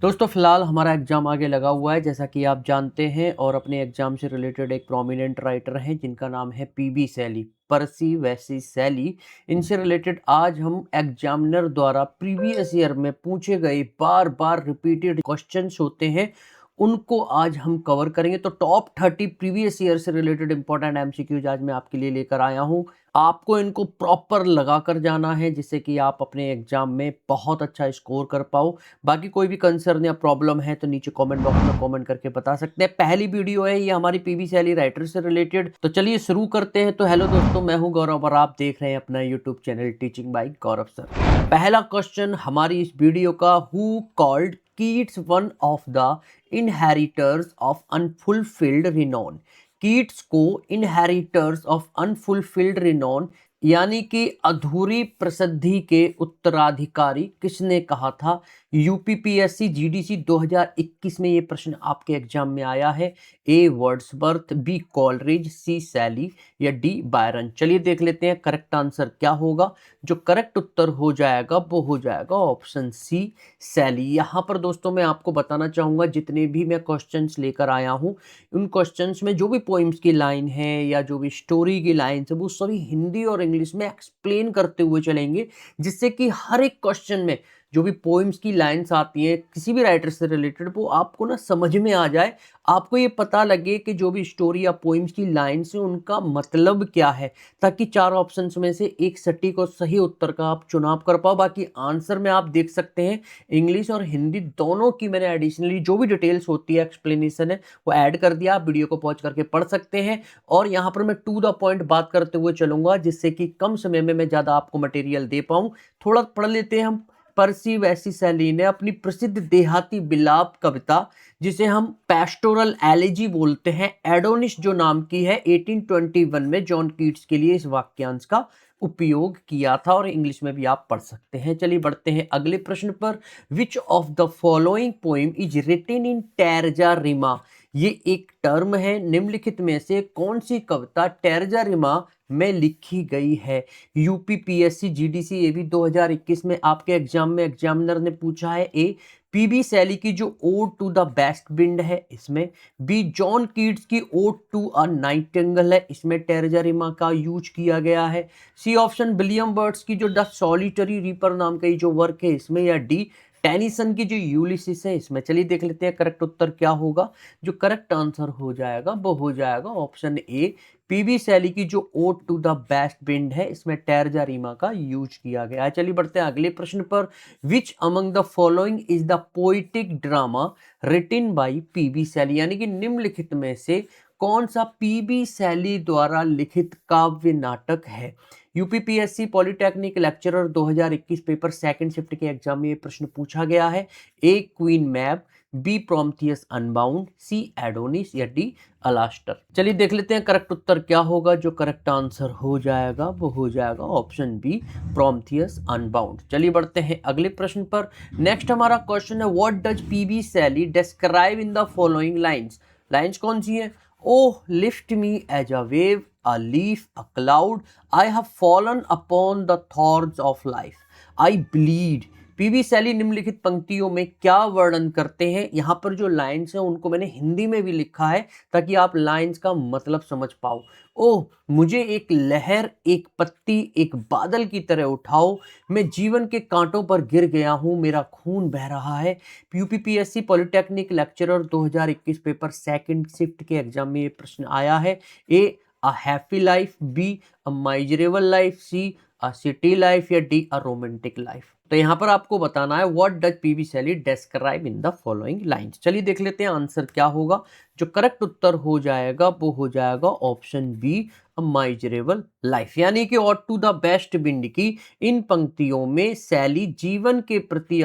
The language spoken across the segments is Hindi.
दोस्तों फिलहाल हमारा एग्ज़ाम आगे लगा हुआ है जैसा कि आप जानते हैं और अपने एग्ज़ाम से रिलेटेड एक प्रोमिनेंट राइटर हैं जिनका नाम है पीबी सैली, पर्सी वैसी सैली। इनसे रिलेटेड आज हम एग्जामिनर द्वारा प्रीवियस ईयर में पूछे गए बार-बार रिपीटेड क्वेश्चंस होते हैं, उनको आज हम कवर करेंगे। तो टॉप 30 प्रीवियस ईयर से रिलेटेड इंपॉर्टेंट एमसीक्यूज आज मैं आपके लिए लेकर आया हूँ। आपको इनको प्रॉपर लगा कर जाना है जिससे कि आप अपने एग्ज़ाम में बहुत अच्छा स्कोर कर पाओ। बाकी कोई भी कंसर्न या प्रॉब्लम है तो नीचे कमेंट बॉक्स में कमेंट करके बता सकते हैं। पहली वीडियो है ये हमारी पीबी सैली राइटर से रिलेटेड। तो चलिए शुरू करते हैं। तो हेलो दोस्तों, मैं हूं गौरव और आप देख रहे हैं अपना यूट्यूब चैनल टीचिंग बाय गौरव सर। पहला क्वेश्चन हमारी इस वीडियो का, who called Keats one of the inheritors of unfulfilled renowned. Keats को इनहेरिटर्स ऑफ अनफुलफिल्ड रिनॉन यानी कि अधूरी प्रसिद्धि के उत्तराधिकारी किसने कहा था। यूपीपीएससी जीडीसी 2021 में ये प्रश्न आपके एग्जाम में आया है। ए वर्ड्सवर्थ, बी कॉलरिज, सी सैली या डी बायरन। चलिए देख लेते हैं करेक्ट आंसर क्या होगा। जो करेक्ट उत्तर हो जाएगा वो हो जाएगा ऑप्शन सी सैली। यहाँ पर दोस्तों मैं आपको बताना चाहूँगा जितने भी मैं क्वेश्चंस लेकर आया हूँ उन क्वेश्चंस में जो भी पोइम्स की लाइन है या जो भी स्टोरी की लाइन है वो सभी हिंदी और इंग्लिश में एक्सप्लेन करते हुए चलेंगे, जिससे कि हर एक क्वेश्चन में जो भी पोइम्स की लाइंस आती हैं किसी भी राइटर से रिलेटेड वो आपको ना समझ में आ जाए। आपको ये पता लगे कि जो भी स्टोरी या पोइम्स की लाइंस है उनका मतलब क्या है, ताकि चार ऑप्शंस में से एक सटीक और सही उत्तर का आप चुनाव कर पाओ। बाकी आंसर में आप देख सकते हैं इंग्लिश और हिंदी दोनों की मैंने एडिशनली जो भी डिटेल्स होती है, एक्सप्लेनेशन है, वो ऐड कर दिया। आप वीडियो को पॉज करके पढ़ सकते हैं। और यहाँ पर मैं टू द पॉइंट बात करते हुए चलूंगा जिससे कि कम समय में मैं ज़्यादा आपको मटेरियल दे पाऊँ। थोड़ा पढ़ लेते हैं हम। पर्सी वैसी सैली ने अपनी प्रसिद्ध देहाती विलाप कविता, जिसे हम पैस्टोरल एलेजी बोलते हैं, एडोनिस जो नाम की है, 1821 में जॉन कीट्स के लिए इस वाक्यांश का उपयोग किया था। और इंग्लिश में भी आप पढ़ सकते हैं। चलिए बढ़ते हैं अगले प्रश्न पर। Which of the following poem is written in terza rima. ये एक टर्म है। निम्नलिखित में से कौन सी कविता टैरजा रिमा में लिखी गई है। यूपीपीएससी जीडीसी ये भी 2021 में आपके एग्जाम में एग्जामिनर ने पूछा है। ए पीबी सैली की जो ode to the west wind है इसमें। बी जॉन कीट्स की ओड टू अ नाइटिंगेल है, इसमें टेरेजा रिमा का यूज किया गया है। सी ऑप्शन विलियम बर्ड्स की जो द सॉलिटरी रीपर नाम का जो वर्क है इसमें। या डी टेनिसन की जो यूलिसिस है इसमें। चलिए देख लेते हैं करेक्ट उत्तर क्या होगा। जो करेक्ट आंसर हो जाएगा वो हो जाएगा ऑप्शन ए, पीबी सैली की जो ode to the west wind है इसमें टैरजा रीमा का यूज किया गया है। चलिए बढ़ते हैं अगले प्रश्न पर। Which among the following is the poetic drama written by PB Shelley, यानी कि निम्नलिखित में से कौन सा पीबी सैली द्वारा लिखित काव्य नाटक है। UPPSC polytechnic lecturer 2021 paper second shift के एग्जाम में ये प्रश्न पूछा गया है। ए क्वीन मैब, बी प्रोमथियस अनबाउंड, सी एडोनिस या डी अलास्टर। चलिए देख लेते हैं करेक्ट उत्तर क्या होगा। जो करेक्ट आंसर हो जाएगा वो हो जाएगा ऑप्शन बी, प्रोमथियस अनबाउंड। चलिए बढ़ते हैं अगले प्रश्न पर। नेक्स्ट हमारा क्वेश्चन है, what does PB Shelley describe in the following lines. Lines कौन सी है। Oh lift me as a wave, a leaf, a cloud, I have fallen upon the thorns of life, I bleed। PB Shelley निम्नलिखित पंक्तियों में क्या वर्णन करते हैं। यहां पर जो लाइंस हैं उनको मैंने हिंदी में भी लिखा है ताकि आप लाइंस का मतलब समझ पाओ। ओह मुझे एक लहर, एक पत्ती, एक बादल की तरह उठाओ, मैं जीवन के कांटों पर गिर गया हूं, मेरा खून बह रहा है। UPPSC polytechnic lecturer 2021 paper second shift के एग्जाम में ये प्रश्न आया है। ए a happy life, B a miserable life, C a city life या D a romantic life। तो यहां पर आपको बताना है what does PB Shelley describe in the following lines। चलिए देख लेते हैं आंसर क्या होगा। जो करेक्ट उत्तर हो जाएगा वो हो जाएगा ऑप्शन बी, अ माइजरेबल लाइफ। यानी कि और टू द बेस्ट विंड की इन पंक्तियों में सैली जीवन के प्रति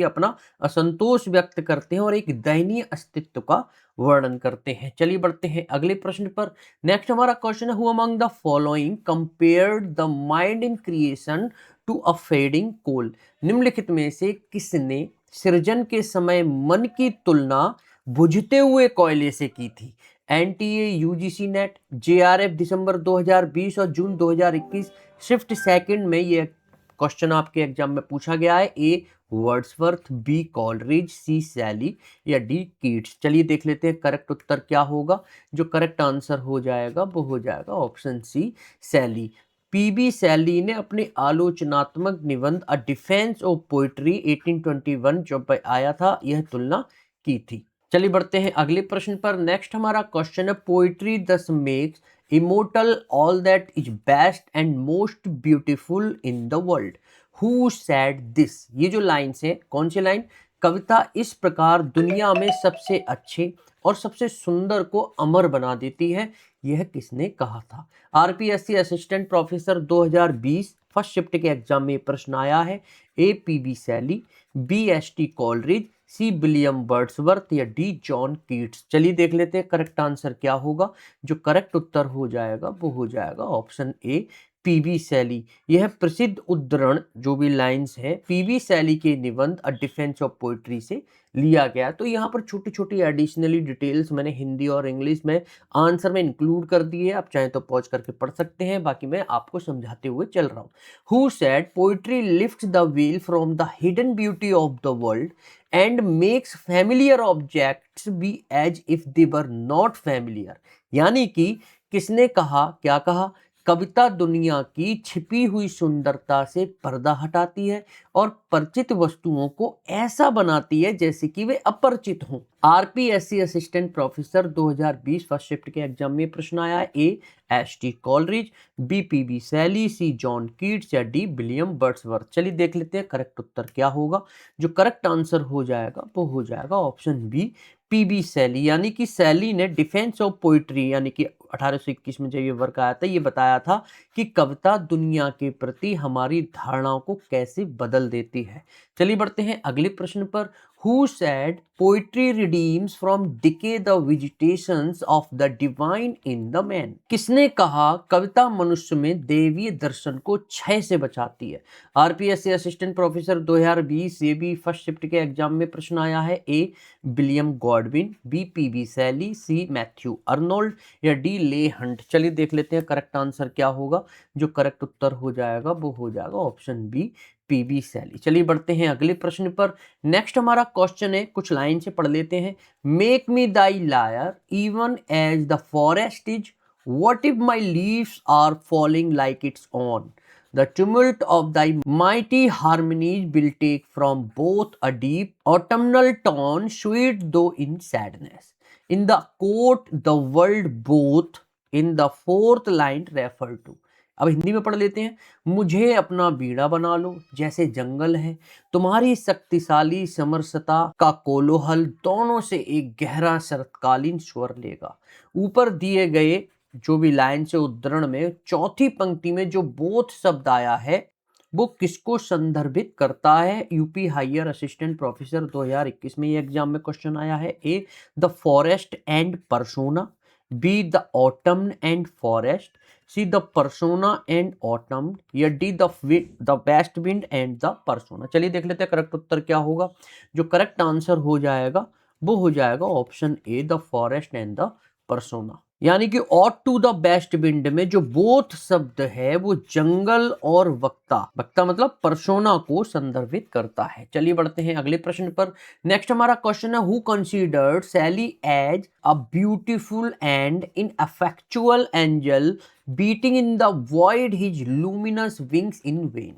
अपना असंतोष व्यक्त करते हैं और एक दयनीय अस्तित्व का वर्णन करते हैं। चलिए बढ़ते हैं अगले प्रश्न पर। नेक्स्ट हमारा क्वेश्चन है, who among the following compared the mind in creation to a fading coal. निम्नलिखित में से किसने सृजन के समय मन की तुलना बुझते हुए कोयले से की थी। एनटीए, यूजीसी नेट, जेआरएफ दिसंबर 2020 और जून 2021 शिफ्ट सेकंड में ये क्वेश्चन आपके एग्जाम में पूछा गया है। ए वर्ड्सवर्थ, बी कॉलरिज, सी सैली या डी कीट्स। चलिए देख लेते हैं करेक्ट उत्तर क्या होगा। जो करेक्ट आंसर हो जाएगा वो हो जाएगा ऑप्शन सी सैली। पीबी सैली ने अपने आलोचनात्मक निबंध अ डिफेंस ऑफ पोइट्री 1821 जब आया था यह तुलना की थी। चलिए बढ़ते हैं अगले प्रश्न पर। नेक्स्ट हमारा क्वेश्चन है पोइट्री दस makes immortal all that is best and most beautiful in the world. Who said this. ये जो लाइन्स है कौन सी लाइन। कविता इस प्रकार दुनिया में सबसे अच्छे और सबसे सुंदर को अमर बना देती है, यह किसने कहा था। RPSC assistant professor 2020 first shift के एग्जाम में प्रश्न आया है। A PB Shelley, B S T Coleridge, C William Wordsworth या डी जॉन कीट्स। चलिए देख लेते हैं करेक्ट आंसर क्या होगा। जो करेक्ट उत्तर हो जाएगा वो हो जाएगा ऑप्शन ए पीबी सैली। यह प्रसिद्ध उद्धरण जो भी लाइंस है पीबी सैली के निबंध अ डिफेंस ऑफ पोइट्री से लिया गया। तो यहाँ पर छोटी छोटी एडिशनली डिटेल्स मैंने हिंदी और इंग्लिश में आंसर में इंक्लूड कर दी है। आप चाहें तो पॉज करके पढ़ सकते हैं, बाकी मैं आपको समझाते हुए चल रहा हूँ। Who said poetry lifts the veil from the hidden beauty of the world and makes familiar objects be as if they were not familiar. यानी कि किसने कहा, क्या कहा। कविता दुनिया की छिपी हुई सुंदरता से पर्दा हटाती है और परिचित वस्तुओं को ऐसा बनाती है जैसे कि वे अपरिचित हों। RPSC assistant professor 2020 first shift के एग्जाम में प्रश्न आया है। A S T Coleridge, B PB Shelley, C John Keats या डी विलियम वर्ड्सवर्थ। चलिए देख लेते हैं करेक्ट उत्तर क्या होगा। जो करेक्ट आंसर हो जाएगा वो हो जाएगा ऑप्शन बी पीबी सैली। यानी कि सैली ने डिफेंस ऑफ पोइट्री यानी कि 1821 में जब ये वर्क आया था ये बताया था कि कविता दुनिया के प्रति हमारी धारणाओं को कैसे बदल देती है। चलिए बढ़ते हैं अगले प्रश्न पर। Who said poetry redeems from decay the visitations of the divine in the man? किसने कहा कविता मनुष्य में देवीय दर्शन को क्षय से बचाती है। आरपीएससी असिस्टेंट प्रोफेसर 2020 ये भी फर्स्ट शिफ्ट के एग्जाम में प्रश्न आया है। A William Godwin, B PB Shelley, C Matthew Arnold या डी ले हंट। चलिए देख लेते हैं करेक्ट आंसर क्या होगा। जो करेक्ट उत्तर हो जाएगा वो हो जाएगा ऑप्शन बी पीबी सैली। चलिए बढ़ते हैं अगले प्रश्न पर। नेक्स्ट हमारा क्वेश्चन है, कुछ लाइन से पढ़ लेते हैं। Make me thy lyre even as the forest is, what if my leaves are falling like its own, the tumult of thy mighty harmonies will take from both a deep autumnal tone, sweet though in sadness. In the court, the world both, in the fourth line refer to. अब हिंदी में पढ़ लेते हैं। मुझे अपना बीड़ा बना लो जैसे जंगल है, तुम्हारी शक्तिशाली समरसता का कोलाहल दोनों से एक गहरा शरतकालीन स्वर लेगा। ऊपर दिए गए जो भी लाइन से उद्धरण में चौथी पंक्ति में जो बोथ शब्द आया है वो किसको संदर्भित करता है। यूपी हायर असिस्टेंट प्रोफेसर 2021 में ये एग्जाम में क्वेश्चन आया है। A the forest and persona, B the autumn and forest, C the persona and autumn या D the west wind and the persona. चलिए देख लेते हैं करेक्ट उत्तर क्या होगा। जो करेक्ट आंसर हो जाएगा वो हो जाएगा option A the forest and the persona. यानी कि ode to the west wind में जो बोथ शब्द है वो जंगल और वक्ता, वक्ता मतलब परसोना को संदर्भित करता है। चलिए बढ़ते हैं अगले प्रश्न पर। नेक्स्ट हमारा क्वेश्चन है, who considered Shelley as a beautiful and ineffectual angel beating in the void his luminous wings in vain.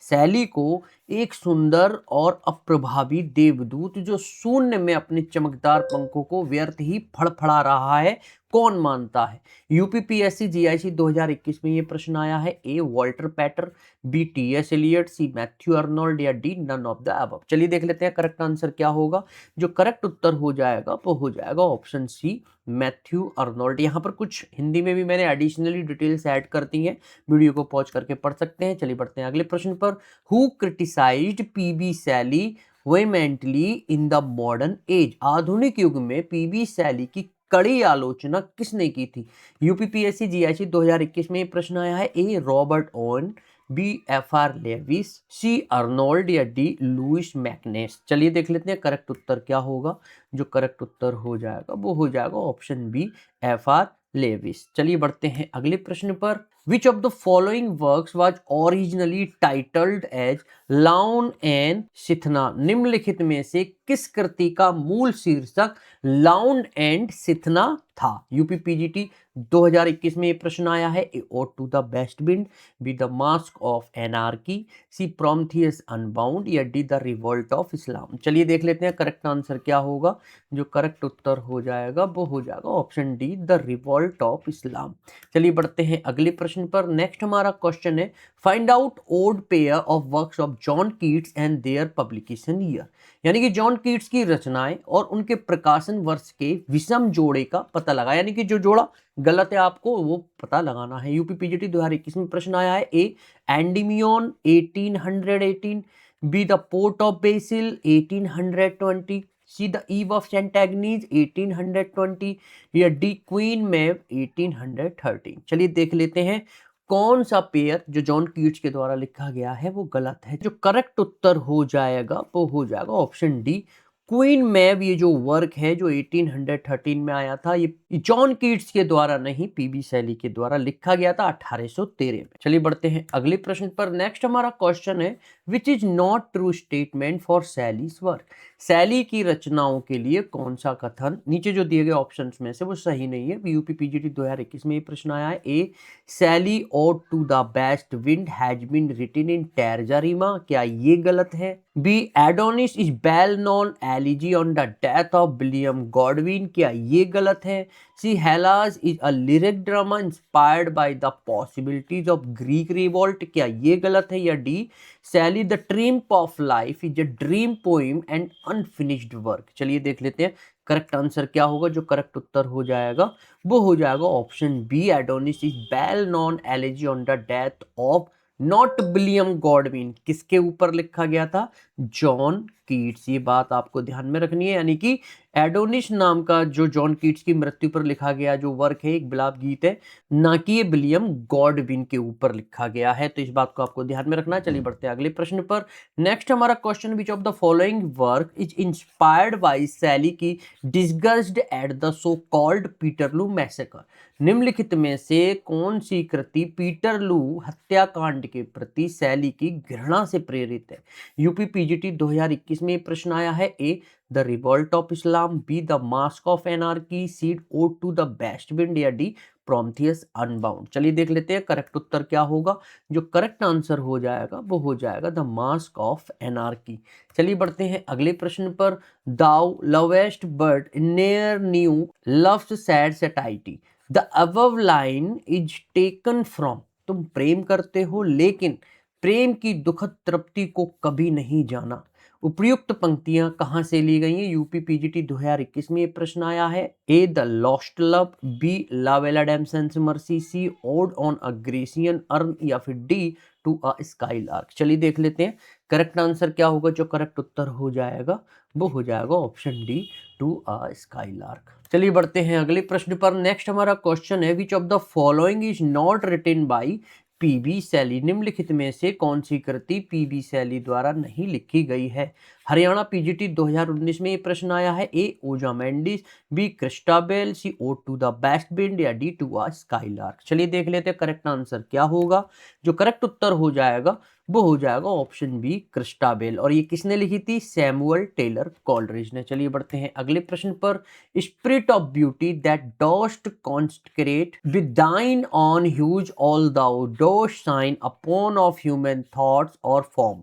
Shelley को एक सुंदर और अप्रभावी देवदूत जो शून्य में अपने चमकदार पंखों को व्यर्थ ही फड़फड़ा रहा है कौन मानता है। यूपीपीएससी जीआईसी 2021 में ये प्रश्न आया है। A Walter Pater, B T S. Eliot, C Matthew Arnold या D none of the above. चलिए देख लेते हैं करेक्ट आंसर क्या होगा। जो करेक्ट उत्तर हो जाएगा वो हो जाएगा ऑप्शन सी मैथ्यू अर्नोल्ड। यहाँ पर कुछ हिंदी में भी मैंने एडिशनली डिटेल्स ऐड कर दी हैं, वीडियो को पॉज करके पढ़ सकते हैं। चलिए बढ़ते हैं अगले प्रश्न पर। Who criticised PB Shelley vehemently in the modern age. आधुनिक युग में पीबी सैली की कड़ी आलोचना किसने की थी। यूपीपीएससी जीआईसी 2021 में प्रश्न आया है। A Robert Owen, B F R Leavis, C Arnold या डी लुइस मैकनेस। चलिए देख लेते हैं करेक्ट उत्तर क्या होगा। जो करेक्ट उत्तर हो जाएगा वो हो जाएगा option B F R Leavis. चलिए बढ़ते हैं अगले प्रश्न पर। Which of the following works was originally titled as Laon and Cythna? निम्नलिखित में से किस कृति का मूल शीर्षक लाउन एंड सिथना था? यूपी पीजीटी 2021 में ये प्रश्न आया है। A ode to the west wind, B the mask of anarchy, C Prometheus unbound, या D the revolt of Islam. चलिए देख लेते हैं करेक्ट आंसर क्या होगा। जो करेक्ट उत्तर हो जाएगा वो हो जाएगा option D, the revolt of Islam. चलिए बढ़ते हैं अगले प्रश्न पर। नेक्स्ट हमारा क्वेश्चन है, find out odd pair of works of John Keats and their publication year. यानी कि जॉन कीट्स की रचनाएं और उनके प्रकाशन वर्ष के विषम जोड़े का पता लगा, यानी कि जो जोड़ा गलत है आपको वो पता लगाना है। यूपी पीजीटी 2021 में प्रश्न आया है। A Endymion 1818, B the pot of basil 1820, C the eve of saint Agnes 1820, या डी क्वीन मैव 1813। चलिए देख लेते हैं कौन सा पेयर जो जॉन कीट्स के द्वारा लिखा गया है वो गलत है। जो करेक्ट उत्तर हो जाएगा वो हो जाएगा ऑप्शन डी, क्वीन मैव। ये जो वर्क है जो 1813 में आया था, ये जॉन कीट्स के द्वारा नहीं, पीबी शैली के द्वारा लिखा गया था 1813 में। चलिए बढ़ते हैं अगले प्रश्न पर। नेक्स्ट हमारा क्वेश्चन है, which is not true statement for Shelley's work? Shelley की रचनाओं के लिए कौन सा कथन नीचे जो दिए गए ऑप्शंस में से वो सही नहीं है? यूपी पीजीटी 2021 में ये प्रश्न आया है। A Shelley ode to the west wind has been written in terza rima, क्या ये गलत है? B Adonais is well known elegy on the death of William Godwin, क्या ये गलत है? C Hellas is a lyric drama inspired by the possibilities of Greek revolt, क्या ये गलत है? या D Shelley the triumph of life is a dream poem and unfinished work. चलिए देख लेते हैं करेक्ट आंसर क्या होगा। जो करेक्ट उत्तर हो जाएगा वो हो जाएगा option B, Adonais is well known elegy on the death of not William Godwin. किसके ऊपर लिखा गया था? John Keats. ये बात आपको ध्यान में रखनी है, यानी कि एडोनिस नाम का जो जॉन कीट्स की मृत्यु पर लिखा गया जो वर्क है, एक विलाप गीत है, ना कि ये विलियम गॉडविन के ऊपर लिखा गया है। तो इस बात को आपको ध्यान में रखना है। चलिए बढ़ते हैं अगले प्रश्न पर। नेक्स्ट हमारा question, which of the following work is inspired by Shelley की disgust at the so called Peterloo massacre? निम्नलिखित में से कौन सी कृति पीटरलू हत्याकांड के प्रति सैली की घृणा से प्रेरित है? यूपी पीजीटी 2021 में प्रश्न आया है। A the revolt of Islam, B the mask of anarchy, C ode to the west wind, या डी प्रोमेथियस अनबाउंड। चलिए देख लेते हैं करेक्ट उत्तर क्या होगा। जो करेक्ट आंसर हो जाएगा वो हो जाएगा द मास्क ऑफ एनार्की। चलिए बढ़ते हैं अगले प्रश्न पर। Thou lovest but ne'er knew love's sad satiety, the above line is taken from. तुम प्रेम करते हो लेकिन प्रेम की दुखद तृप्ति को कभी नहीं जाना। उपयुक्त पंक्तियां कहां से ली गई हैं? यूपी पीजीटी 2021 में ये प्रश्न आया है। A the lost love, B लव एलाडेमसेंस मर्सी, C ode on a Grecian urn, या फिर D to a sky lark. चलिए देख लेते हैं करेक्ट आंसर क्या होगा। जो करेक्ट उत्तर हो जाएगा वो हो जाएगा option D, to a sky lark. चलिए बढ़ते हैं अगले प्रश्न पर। नेक्स्ट हमारा क्वेश्चन है, which of the following is not written by PB Shelley? निम्नलिखित में से कौन सी कृति पीबी शैली द्वारा नहीं लिखी गई है? हरियाणा पीजीटी 2019 में ये प्रश्न आया है। A Ozymandias, B Christabel, C ode to the west wind, या D to a sky lark. चलिए देख लेते हैं करेक्ट आंसर क्या होगा। जो करेक्ट उत्तर हो जाएगा वो हो जाएगा ऑप्शन बी, क्रिस्टाबेल। और ये किसने लिखी थी? सैमुअल टेलर कोलरिज ने। चलिए बढ़ते हैं अगले प्रश्न पर। Spirit of beauty that dost consecrate with thine own hues all thou dost shine upon of human thoughts or form,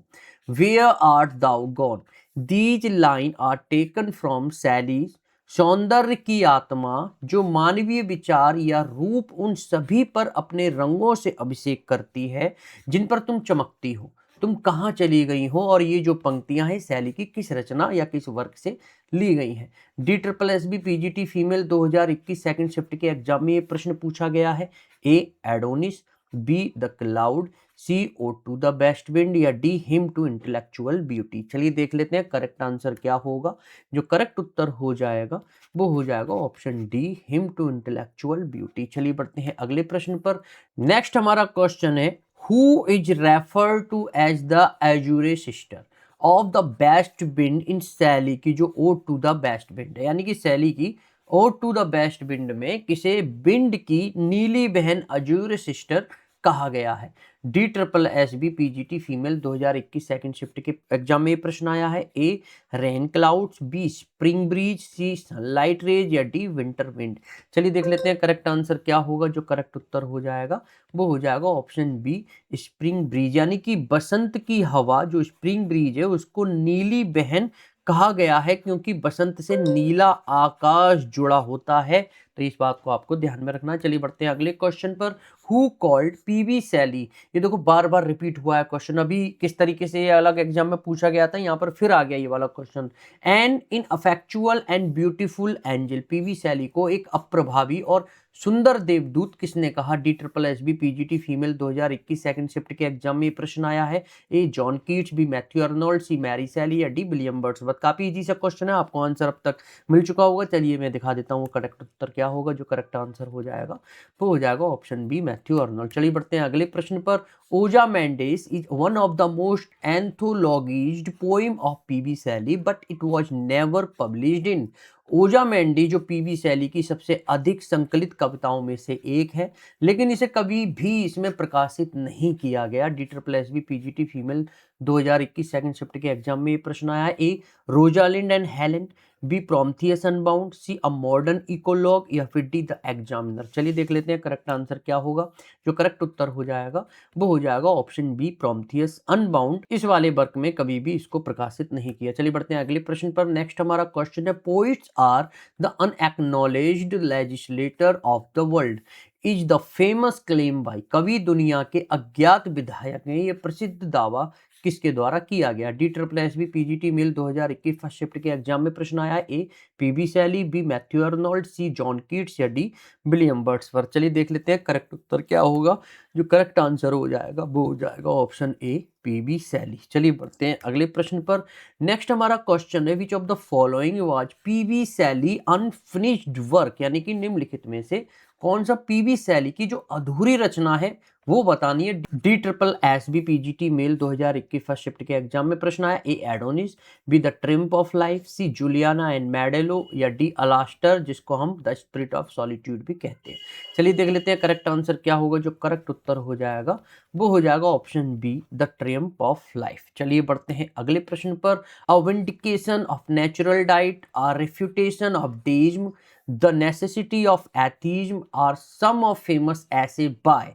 where art thou gone? These line are taken from Shelley's सौंदर्य की आत्मा, जो मानवीय विचार या रूप उन सभी पर अपने रंगों से अभिषेक करती है जिन पर तुम चमकती हो, तुम कहाँ चली गई हो? और ये जो पंक्तियां हैं शैली की किस रचना या किस वर्क से ली गई हैं? D triple S B PGT female 2021 second shift के एग्जाम में ये प्रश्न पूछा गया है। A Adonais, B the cloud, C ode to the west wind, या D hymn to intellectual beauty. चलिए देख लेते हैं करेक्ट आंसर क्या होगा। जो करेक्ट उत्तर हो जाएगा वो हो जाएगा option D, hymn to intellectual beauty. चलिए बढ़ते हैं अगले प्रश्न पर। नेक्स्ट हमारा क्वेश्चन है, who is refer to as the azure sister of the west wind in Shelley की जो ode to the west wind है, यानी कि सैली की और टू द बेस्ट विंड में किसे विंड की नीली बहन अजूर सिस्टर कहा गया है? D triple S B PGT female 2021 second shift के एग्जाम में ये प्रश्न आया है। A rain clouds, B spring breeze, C sunlight rays या डी विंटर विंड। चलिए देख लेते हैं करेक्ट आंसर क्या होगा। जो करेक्ट उत्तर हो जाएगा वो हो जाएगा ऑप्शन बी स्प्रिंग ब्रीज, यानी कि बसंत की हवा जो स्प्रिंग ब्रीज है उसको नीली बहन कहा गया है क्योंकि बसंत से नीला आकाश जुड़ा होता है। तो इस बात को आपको ध्यान में रखना है। चलिए बढ़ते हैं अगले क्वेश्चन पर। हु कॉल्ड पीबी सैली? ये देखो बार बार रिपीट हुआ है क्वेश्चन, अभी किस तरीके से ये अलग एग्जाम में पूछा गया था, यहाँ पर फिर आ गया ये वाला question. An ineffectual and beautiful angel, PB Shelley को एक अप्रभावी और सुंदर देवदूत किसने कहा? D triple S B PGT female 2021 second shift के एग्जाम में प्रश्न आया है। A John Keats, B Matthew Arnold, C Mary Shelley या डी विलियम वर्ड्सवर्थ। काफी इजी सा क्वेश्चन है, आपको आंसर अब तक मिल चुका होगा। चलिए मैं दिखा देता हूँ करेक्ट उत्तर क्या होगा। जो करेक्ट आंसर हो जाएगा वो हो जाएगा ऑप्शन बी मैथ्यू अर्नोल्ड। चलिए बढ़ते हैं अगले प्रश्न पर। Ozymandias is one of the most anthologised poem of PB Shelley but it was never published in. Ozymandias जो पीबी सैली की सबसे अधिक संकलित कविताओं में से एक है, लेकिन इसे कभी भी इसमें प्रकाशित नहीं किया गया। D triple S B PGT female 2021 second shift के एग्जाम में ये प्रश्न आया है। A Rosalind and Helen, B Prometheus unbound, C a modern eclogue या फिर डी द एग्जामिनर। चलिए देख लेते हैं करेक्ट आंसर क्या होगा। जो करेक्ट उत्तर हो जाएगा वो हो जाएगा ऑप्शन बी प्रोमेथियस अनबाउंड। इस वाले वर्क में कभी भी इसको प्रकाशित नहीं किया। चलिए बढ़ते हैं अगले प्रश्न पर। नेक्स्ट हमारा क्वेश्चन है poets are the unacknowledged legislator of the world is the famous claim by. कवि दुनिया के अज्ञात विधायक हैं, ये प्रसिद्ध दावा किसके द्वारा किया गया? D triple S B PGT male 2021 first shift के एग्जाम में प्रश्न आया। A PB Shelley, B Matthew Arnold, C John Keats या डी विलियम वर्ड्सवर्थ। चलिए देख लेते हैं करेक्ट उत्तर क्या होगा। जो करेक्ट आंसर हो जाएगा वो हो जाएगा ऑप्शन ए पीबी सैली। चलिए बढ़ते हैं अगले प्रश्न पर। नेक्स्ट हमारा क्वेश्चन है which of the following was PB Shelley unfinished work, यानी कि निम्नलिखित में से कौन सा पीबी सैली की जो अधूरी रचना है वो बतानी है। D triple S B PGT male 2021 first shift के एग्जाम में प्रश्न आया। A Adonais, B the triumph of life, C Julian and Maddalo या डी अलास्टर जिसको हम द स्पिरिट ऑफ सॉलिट्यूड भी कहते हैं। चलिए देख लेते हैं करेक्ट आंसर क्या होगा। जो करेक्ट उत्तर हो जाएगा वो हो जाएगा option B the triumph of life. चलिए बढ़ते हैं अगले प्रश्न पर। A vindication of natural diet, a refutation of deism, the necessity of atheism are some of famous essay by.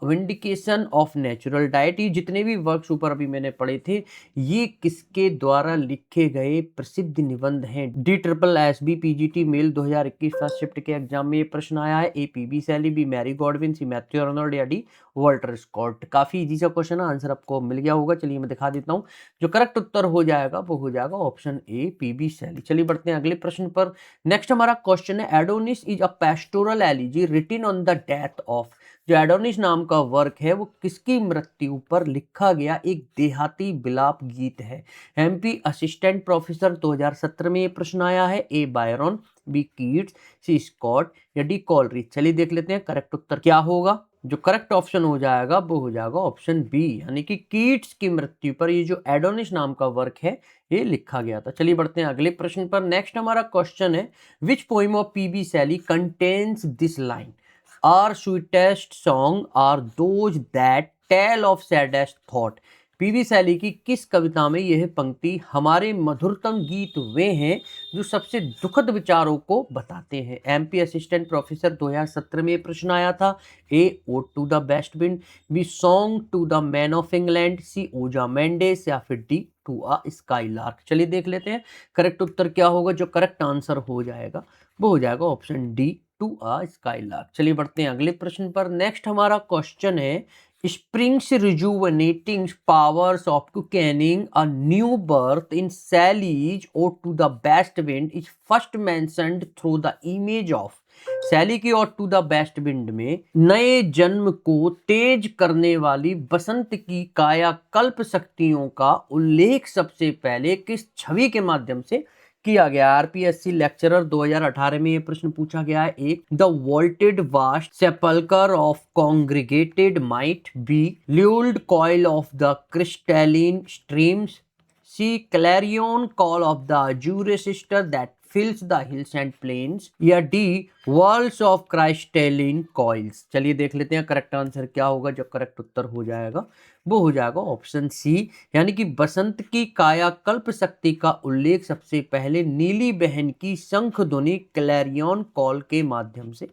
Vindication of natural diet, ये जितने भी वर्क्स ऊपर अभी मैंने पढ़े थे ये किसके द्वारा लिखे गए प्रसिद्ध निबंध हैं? D triple S B PGT male 2021 first shift के एग्जाम में ये प्रश्न आया है। A PB Shelley, B Mary Godwin, C Matthew Arnold या डी वॉल्टर स्कॉट। काफी इजी सा क्वेश्चन है, आंसर आपको मिल गया होगा। चलिए मैं दिखा देता हूँ। जो करेक्ट उत्तर हो जाएगा वो हो जाएगा ऑप्शन ए पीबी सैली। चलिए बढ़ते हैं अगले प्रश्न पर। नेक्स्ट हमारा क्वेश्चन है Adonais is a pastoral elegy written on the death of. जो एडोनिस नाम का वर्क है वो किसकी मृत्यु पर लिखा गया एक देहाती विलाप गीत है? एमपी असिस्टेंट प्रोफेसर 2017 में ये प्रश्न आया है। ए बायरन, बी कीट्स, सी स्कॉट या डी कॉलरिज। चलिए देख लेते हैं करेक्ट उत्तर क्या होगा। जो करेक्ट ऑप्शन हो जाएगा वो हो जाएगा ऑप्शन बी, यानी कि कीट्स की मृत्यु पर ये जो एडोनिस नाम का वर्क है ये लिखा गया था। चलिए बढ़ते हैं अगले प्रश्न पर। नेक्स्ट हमारा क्वेश्चन है which poem of PB Shelley contains this line, our sweetest song are those that tell of saddest thought। PB Shelley की किस कविता में यह पंक्ति हमारे मधुरतम गीत वे हैं जो सबसे दुखद विचारों को बताते हैं? एमपी असिस्टेंट प्रोफेसर 2017 में प्रश्न आया था। A ode to the west wind, B song to the men of England, C Ozymandias या फिर D to a sky lark. चलिए देख लेते हैं करेक्ट उत्तर क्या होगा। जो करेक्ट आंसर हो जाएगा वो हो जाएगा option D to a sky lark. चलिए बढ़ते हैं अगले प्रश्न पर। नेक्स्ट हमारा क्वेश्चन है spring's rejuvenating powers of quickening a new birth in Shelley's ode to the west wind is first mentioned through the image of. Shelley की ode to the west wind में नए जन्म को तेज करने वाली बसंत की कायाकल्प शक्तियों का उल्लेख सबसे पहले किस छवि के माध्यम से किया गया? आरपीएससी लेक्चरर 2018 में ये प्रश्न पूछा गया है। एक the vaulted vast sepulchre of congregated might, B lulled coil of the crystalline streams, C clarion call of the azure sister that fills the hills and plains, या D walls of crystalline coils. चलिए देख लेते हैं करेक्ट आंसर क्या होगा। जो करेक्ट उत्तर हो जाएगा वो हो जाएगा ऑप्शन सी, यानी कि बसंत की कायाकल्प शक्ति का उल्लेख सबसे पहले नीली बहन की शंख ध्वनि क्लैरियन कॉल के माध्यम से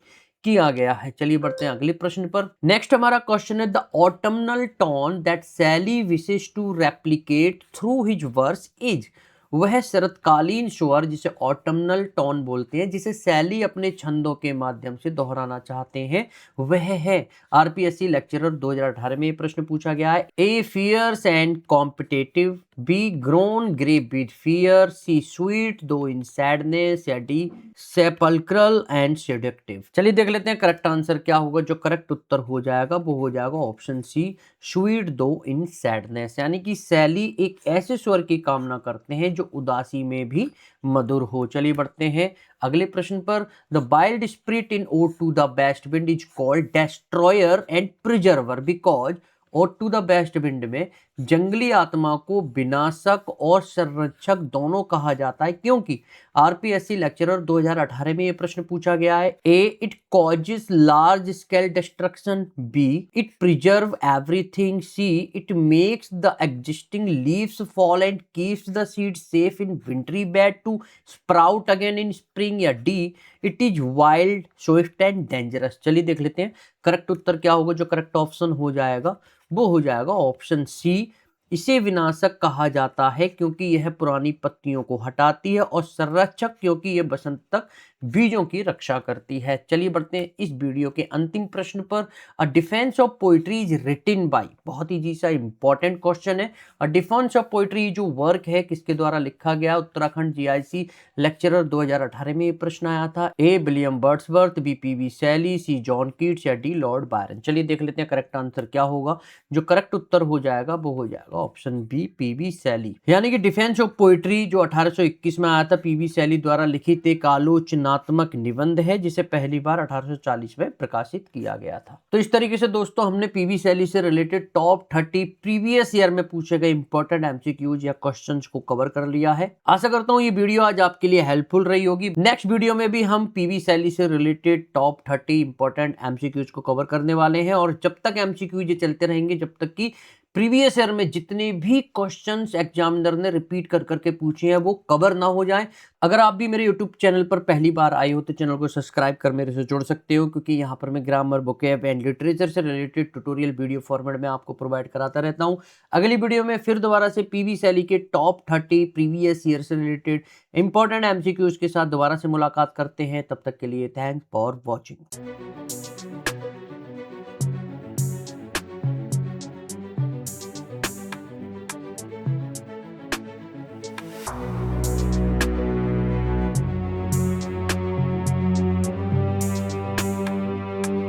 किया गया है। चलिए बढ़ते हैं अगले प्रश्न पर। नेक्स्ट हमारा क्वेश्चन है, the autumnal tone that Shelley wishes to replicate through his verse is. वह शरतकालीन स्वर जिसे ऑटमनल टोन बोलते हैं, जिसे सैली अपने छंदों के माध्यम से दोहराना चाहते हैं, वह है। आरपीएससी लेक्चरर 2018 में ये प्रश्न पूछा गया है। A fierce and competitive, B grown grey with fear, C sweet though in sadness, या डी सेपल्क्रल एंड सेडक्टिव। चलिए देख लेते हैं करेक्ट आंसर क्या होगा। जो करेक्ट उत्तर हो जाएगा वो हो जाएगा option C, sweet though in sadness, यानी कि सैली एक ऐसे स्वर की कामना करते हैं जो उदासी में भी मधुर हो। चलिए बढ़ते हैं अगले प्रश्न पर। The wild spirit in ode to the west wind is called destroyer and preserver because. Ode to the west wind में जंगली आत्मा को विनाशक और संरक्षक दोनों कहा जाता है, क्योंकि आरपीएससी लेक्चरर 2018 में यह प्रश्न पूछा गया है। A it causes large scale destruction, B it preserve everything, C it makes the existing leaves fall and keeps the seed safe in wintry bed to sprout again in spring, या D it is wild swift and dangerous. चलिए देख लेते हैं करेक्ट उत्तर क्या होगा। जो करेक्ट ऑप्शन हो जाएगा वो हो जाएगा ऑप्शन सी, इसे विनाशक कहा जाता है क्योंकि यह पुरानी पत्तियों को हटाती है, और संरक्षक क्योंकि यह बसंत तक बीजों की रक्षा करती है। चलिए बढ़ते हैं इस वीडियो के अंतिम प्रश्न पर। A defence of poetry is written by, बहुत ही जी सा इंपॉर्टेंट क्वेश्चन है। अ डिफेंस ऑफ पोइट्री जो वर्क है किसके द्वारा लिखा गया। उत्तराखंड जीआईसी लेक्चरर 2018 में ये प्रश्न आया था। A William Wordsworth, B PB Shelley, C John Keats, या डी लॉर्ड बायरन। चलिए देख लेते हैं करेक्ट आंसर क्या होगा। जो करेक्ट उत्तर हो जाएगा वो हो जाएगा ऑप्शन बी, पीबी शैली। यानी कि डिफेंस ऑफ पोइट्री जो 1821 में आया था, पीबी शैली द्वारा लिखित एक आलोचनात्मक निबंध है, जिसे पहली बार 1840 में प्रकाशित किया गया था। तो इस तरीके से दोस्तों हमने पीबी शैली से रिलेटेड टॉप 30 प्रीवियस ईयर में पूछे गए इंपॉर्टेंट एमसीक्यूज या क्वेश्चंस को कवर कर लिया है। आशा करता हूं ये वीडियो आज आपके लिए हेल्पफुल रही होगी। नेक्स्ट वीडियो में भी हम पीबी शैली से रिलेटेड टॉप 30 इंपॉर्टेंट एमसीक्यूज को कवर करने वाले हैं, और जब तक एमसीक्यूज ये चलते रहेंगे, जब तक कि प्रीवियस ईयर में जितने भी क्वेश्चंस एग्जामिनर ने रिपीट कर करके पूछे हैं वो कवर ना हो जाएं। अगर आप भी मेरे यूट्यूब चैनल पर पहली बार आए हो तो चैनल को सब्सक्राइब कर मेरे से जुड़ सकते हो, क्योंकि यहाँ पर मैं ग्रामर, वोकैब एंड लिटरेचर से रिलेटेड ट्यूटोरियल वीडियो फॉर्मेट में आपको प्रोवाइड कराता रहता हूँ। अगली वीडियो में फिर दोबारा से पीबी शैली के टॉप 30 प्रीवियस ईयर से रिलेटेड इंपॉर्टेंट एमसीक्यूज के साथ दोबारा से मुलाकात करते हैं। तब तक के लिए थैंक्स फॉर वॉचिंग।